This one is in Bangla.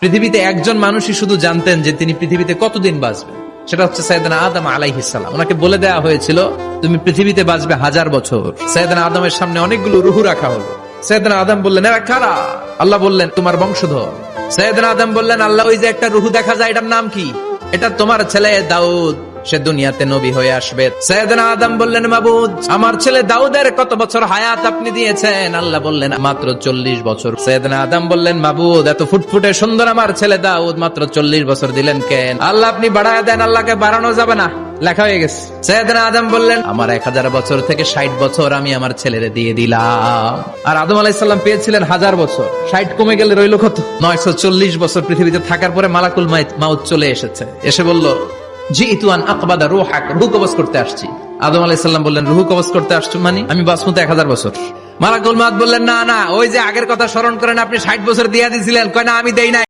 পৃথিবীতে একজন মানুষই শুধু জানতেন যে তিনি পৃথিবীতে কতদিন বাঁচবেন, সেটা হচ্ছে সাইয়েদনা আদম আলাইহিস সালাম। ওনাকে বলে দেওয়া হয়েছিল তুমি পৃথিবীতে বাঁচবে 1000 বছর। সাইয়েদনা আদমের সামনে অনেকগুলো রুহু রাখা হলো। সাইয়েদনা আদম বললেন এরা কারা? আল্লাহ বললেন তোমার বংশধর। সাইয়েদনা আদম বললেন আল্লাহ ওই যে একটা রুহু দেখা যায় এটার নাম কি? এটা তোমার ছেলে দাউদ, সে দুনিয়াতে নবী হয়ে আসবে। সাইয়েদনা আদম বললেন মাবুদ আমার ছেলে দাউদের কত বছর হায়াত আপনি দিয়েছেন? আল্লাহ বললেন মাত্র 40 বছর। সাইয়েদনা আদম বললেন মাবুদ এত ফুটফুটে সুন্দর আমার ছেলে দাউদ মাত্র 40 বছর দিলেন কেন? আল্লাহ আপনি বাড়ায় দেন, আল্লাহকে বাড়ানো যাবে না, লেখা হয়ে গেছে। সাইয়েদনা আদম বললেন আমার 1000 বছর থেকে 60 বছর আমি আমার ছেলেরে দিয়ে দিলাম। আর আদম আলাইহিস সালাম পেয়েছিলেন 1000 বছর, 60 কমে গেলে রইল কত? 940 বছর পৃথিবীতে থাকার পরে মালাকুল মাউত চলে এসেছে, এসে বলল জিইতু আন আকবাদা রূহাক, রূহ কবজ করতে আসছি। আদম আলাইহিস সালাম বললেন রূহ কবজ করতে আসছো মানে আমি বাঁচবো তো 1000 বছর। মালাকুল মাউত বললেন না না, ওই যে আগের কথা স্মরণ করেন আপনি 60 বছর দিয়ে দিয়েছিলেন। কয় না আমি দেই নাই।